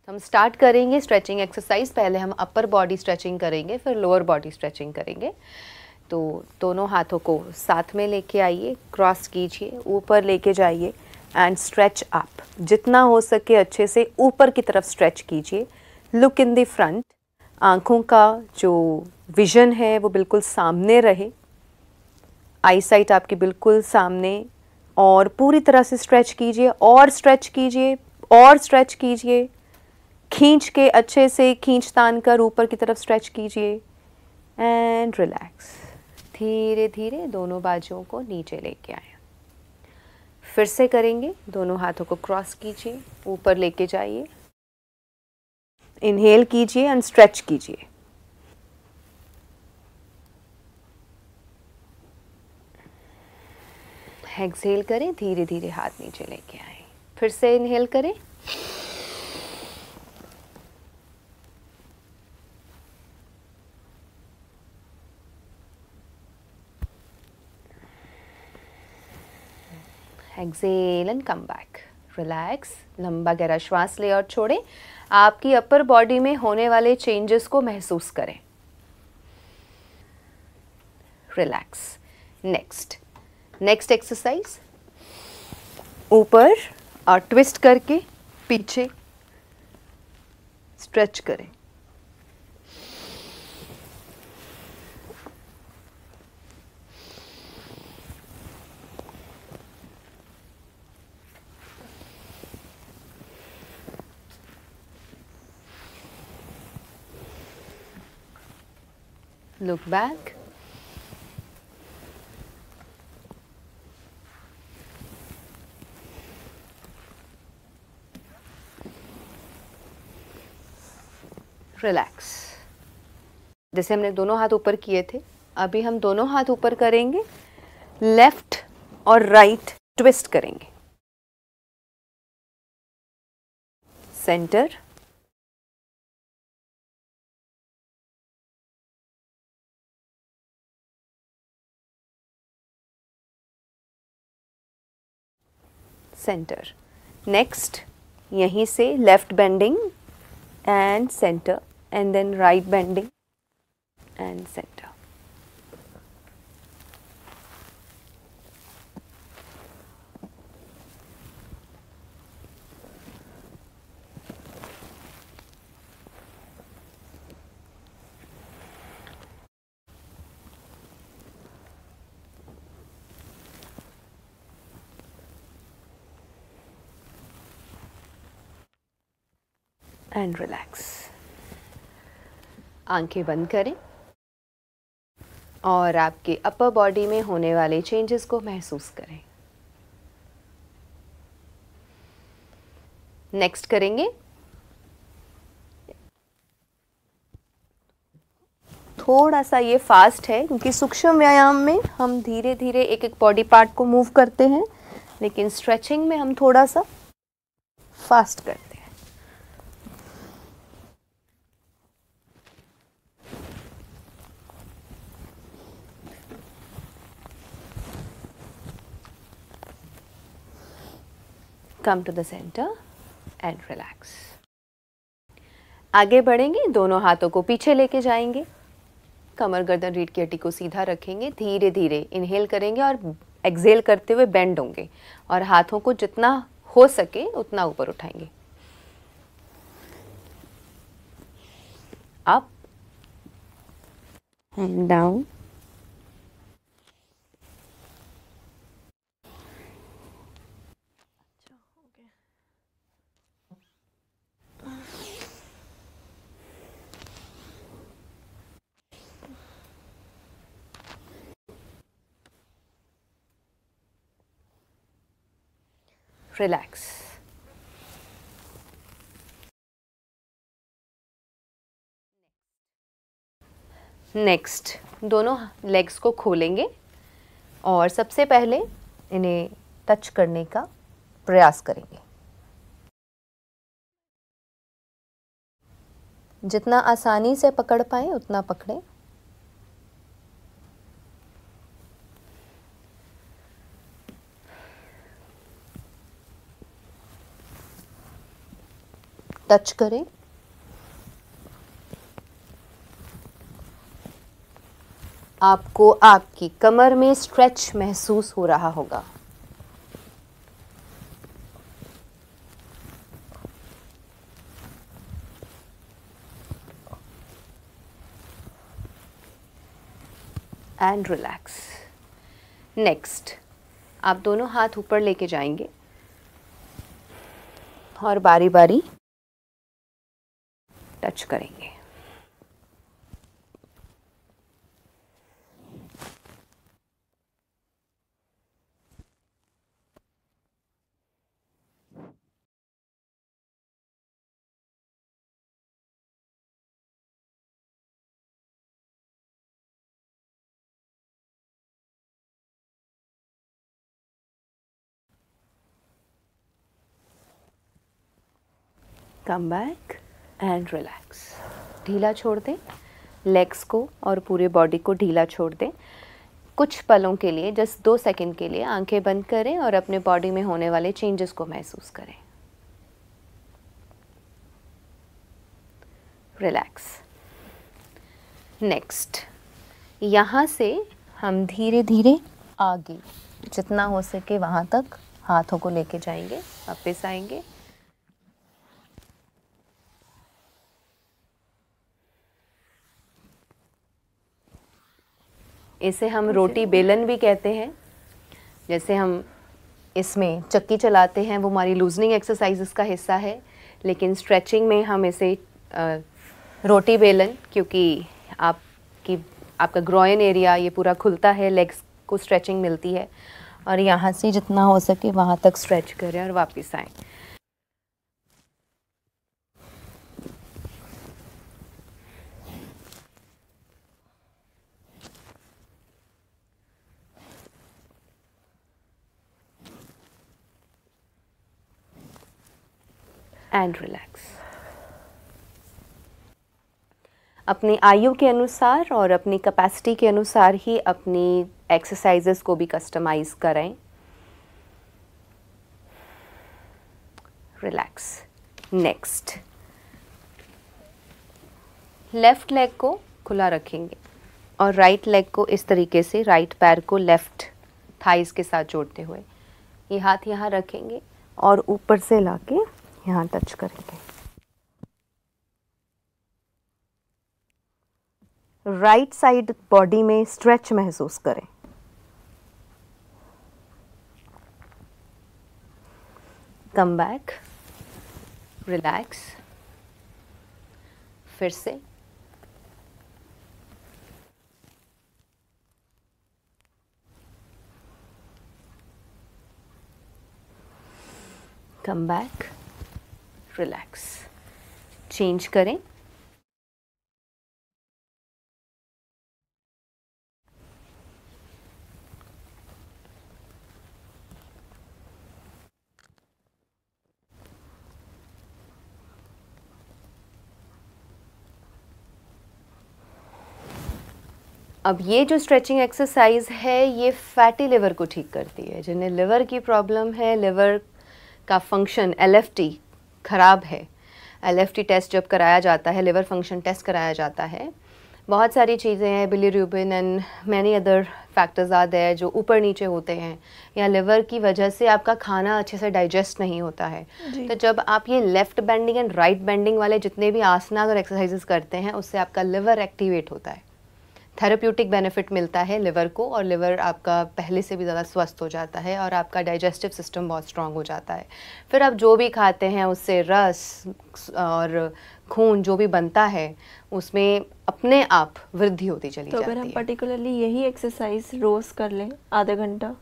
तो हम स्टार्ट करेंगे स्ट्रेचिंग एक्सरसाइज। पहले हम अपर बॉडी स्ट्रेचिंग करेंगे, फिर लोअर बॉडी स्ट्रेचिंग करेंगे। तो दोनों हाथों को साथ में लेके आइए, क्रॉस कीजिए, ऊपर लेके जाइए एंड स्ट्रेच अप। जितना हो सके अच्छे से ऊपर की तरफ स्ट्रेच कीजिए। Look in the front. आँखों का जो विजन है वो बिल्कुल सामने रहे, आई साइट आपकी बिल्कुल सामने। और पूरी तरह से स्ट्रेच कीजिए और स्ट्रेच कीजिए और स्ट्रेच कीजिए। खींच के अच्छे से खींच तान कर ऊपर की तरफ स्ट्रेच कीजिए एंड रिलैक्स। धीरे धीरे दोनों बाजुओं को नीचे लेके आए। फिर से करेंगे, दोनों हाथों को क्रॉस कीजिए, ऊपर लेके जाइए, इनहेल कीजिए एंड स्ट्रेच कीजिए। एक्सहेल करें, धीरे धीरे हाथ नीचे लेके आए। फिर से इनहेल करें, exhale and come back. Relax, लंबा गहरा श्वास ले और छोड़ें। आपकी अपर बॉडी में होने वाले चेंजेस को महसूस करें। रिलैक्स। नेक्स्ट एक्सरसाइज, ऊपर और ट्विस्ट करके पीछे स्ट्रेच करें। Look back. रिलैक्स। जैसे हमने दोनों हाथ ऊपर किए थे, अभी हम दोनों हाथ ऊपर करेंगे, लेफ्ट और राइट ट्विस्ट करेंगे। Centre, centre. नेक्स्ट, यहीं से left bending and centre and then right bending and centre. And relax. आंखें बंद करें और आपके अपर बॉडी में होने वाले चेंजेस को महसूस करें। नेक्स्ट करेंगे, थोड़ा सा ये फास्ट है क्योंकि सूक्ष्म व्यायाम में हम धीरे धीरे एक एक बॉडी पार्ट को मूव करते हैं, लेकिन स्ट्रेचिंग में हम थोड़ा सा फास्ट करते हैं। Come to the centre and relax. आगे बढ़ेंगे, दोनों हाथों को पीछे लेके जाएंगे, कमर गर्दन रीढ़ की हड्डी को सीधा रखेंगे। धीरे धीरे इनहेल करेंगे और एक्सहेल करते हुए बेंड होंगे और हाथों को जितना हो सके उतना ऊपर उठाएंगे। Up and down, relax. Next, दोनों लेग्स को खोलेंगे और सबसे पहले इन्हें टच करने का प्रयास करेंगे। जितना आसानी से पकड़ पाए उतना पकड़ें। टच करें। आपको आपकी कमर में स्ट्रेच महसूस हो रहा होगा। And relax. नेक्स्ट, आप दोनों हाथ ऊपर लेके जाएंगे और बारी बारी टच करेंगे। Come back and relax. ढीला छोड़ दें लेग्स को और पूरे बॉडी को ढीला छोड़ दें। कुछ पलों के लिए, जस्ट 2 सेकंड के लिए आंखें बंद करें और अपने बॉडी में होने वाले चेंजेस को महसूस करें। रिलैक्स। नेक्स्ट, यहाँ से हम धीरे धीरे आगे जितना हो सके वहाँ तक हाथों को लेके जाएंगे, वापस आएंगे। इसे हम रोटी बेलन भी कहते हैं। जैसे हम इसमें चक्की चलाते हैं, वो हमारी लूजनिंग एक्सरसाइजेस का हिस्सा है, लेकिन स्ट्रेचिंग में हम इसे रोटी बेलन, क्योंकि आपका ग्रोइन एरिया ये पूरा खुलता है, लेग्स को स्ट्रेचिंग मिलती है, और यहाँ से जितना हो सके वहाँ तक स्ट्रेच करें और वापस आएं। And relax. अपनी आयु के अनुसार और अपनी कैपेसिटी के अनुसार ही अपनी एक्सरसाइजेस को भी कस्टमाइज करें। रिलैक्स। नेक्स्ट, लेफ्ट लेग को खुला रखेंगे और राइट लेग को इस तरीके से, राइट पैर को लेफ्ट थाइस के साथ जोड़ते हुए ये हाथ यहाँ रखेंगे और ऊपर से लाके यहाँ टच करेंगे। राइट साइड बॉडी में स्ट्रेच महसूस करें। Come back, relax. फिर से कम बैक, रिलैक्स। चेंज करें। अब ये जो स्ट्रेचिंग एक्सरसाइज है ये फैटी लिवर को ठीक करती है। जिन्हें लिवर की प्रॉब्लम है, लिवर का फंक्शन LFT ख़राब है, LFT टेस्ट जब कराया जाता है, लिवर फंक्शन टेस्ट कराया जाता है, बहुत सारी चीज़ें हैं, bilirubin and many other factors are there जो ऊपर नीचे होते हैं, या लिवर की वजह से आपका खाना अच्छे से डाइजेस्ट नहीं होता है। तो जब आप ये left bending and right bending वाले जितने भी आसनास और एक्सरसाइजेस करते हैं, उससे आपका लिवर एक्टिवेट होता है, थेरेप्यूटिक बेनिफिट मिलता है लिवर को, और लिवर आपका पहले से भी ज़्यादा स्वस्थ हो जाता है और आपका डाइजेस्टिव सिस्टम बहुत स्ट्रांग हो जाता है। फिर आप जो भी खाते हैं उससे रस और खून जो भी बनता है उसमें अपने आप वृद्धि होती चली जाती है। तो अगर हम पर्टिकुलरली यही एक्सरसाइज रोज कर लें आधा घंटा,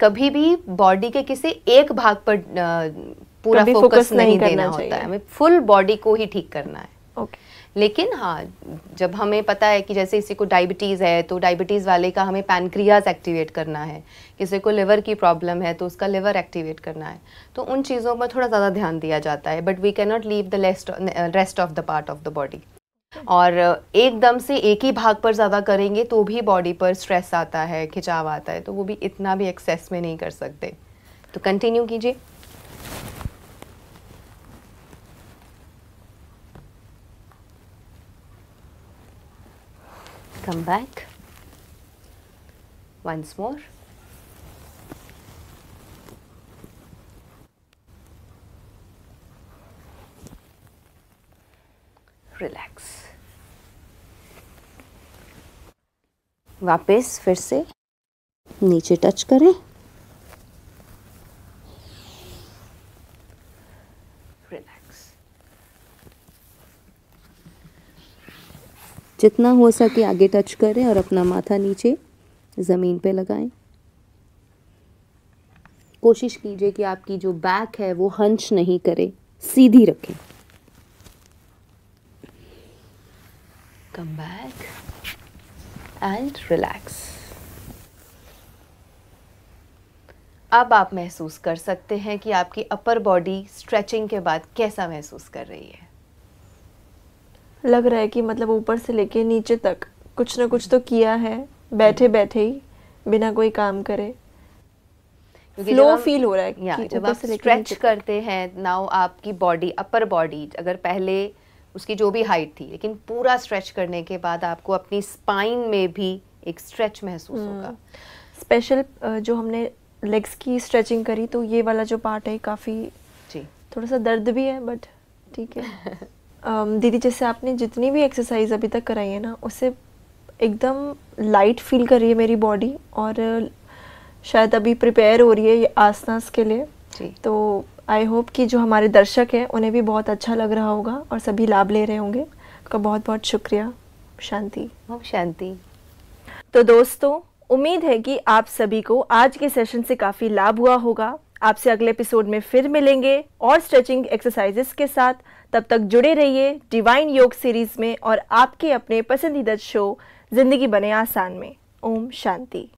कभी भी बॉडी के किसी एक भाग पर पूरा फोकस नहीं देना होता है, हमें फुल बॉडी को ही ठीक करना है। लेकिन हाँ, जब हमें पता है कि जैसे किसी को डायबिटीज़ है तो डायबिटीज़ वाले का हमें पैनक्रियाज एक्टिवेट करना है, किसी को लिवर की प्रॉब्लम है तो उसका लिवर एक्टिवेट करना है, तो उन चीज़ों पर थोड़ा ज़्यादा ध्यान दिया जाता है। But we can not leave the rest of the part of the body. और एकदम से एक ही भाग पर ज़्यादा करेंगे तो भी बॉडी पर स्ट्रेस आता है, खिंचाव आता है, तो वो भी इतना भी एक्सेस में नहीं कर सकते। तो कंटिन्यू कीजिए। come back once more. Relax. वापस फिर से नीचे टच करें, रिलैक्स। जितना हो सके आगे टच करें और अपना माथा नीचे ज़मीन पे लगाएं। कोशिश कीजिए कि आपकी जो बैक है वो हंच नहीं करे, सीधी रखें। Come back and relax. अब आप महसूस कर सकते हैं कि आपकी अपर बॉडी स्ट्रेचिंग के बाद कैसा महसूस कर रही है। लग रहा है कि मतलब ऊपर से लेके नीचे तक कुछ ना कुछ तो किया है, बैठे बैठे ही, बिना कोई काम करे। फ्लो फील हो रहा है कि जब ऊपर आप से लेके स्ट्रेच नीचे तक। करते हैं, नाउ आपकी बॉडी, अपर बॉडी, अगर पहले उसकी जो भी हाइट थी, लेकिन पूरा स्ट्रेच करने के बाद आपको अपनी स्पाइन में भी एक स्ट्रेच महसूस होगा। स्पेशल जो हमने लेग्स की स्ट्रेचिंग करी, तो ये वाला जो पार्ट है काफ़ी जी, थोड़ा सा दर्द भी है, बट ठीक है। दीदी, जैसे आपने जितनी भी एक्सरसाइज अभी तक कराई है ना, उससे एकदम लाइट फील कर रही है मेरी बॉडी, और शायद अभी प्रिपेयर हो रही है ये आसनास के लिए। जी। तो आई होप कि जो हमारे दर्शक हैं उन्हें भी बहुत अच्छा लग रहा होगा और सभी लाभ ले रहे होंगे। आपका बहुत बहुत शुक्रिया। शांति। ओम शांति। तो दोस्तों, उम्मीद है कि आप सभी को आज के सेशन से काफ़ी लाभ हुआ होगा। आपसे अगले एपिसोड में फिर मिलेंगे और स्ट्रेचिंग एक्सरसाइजेस के साथ। तब तक जुड़े रहिए डिवाइन योग सीरीज में और आपके अपने पसंदीदा शो जिंदगी बने आसान में। ओम शांति।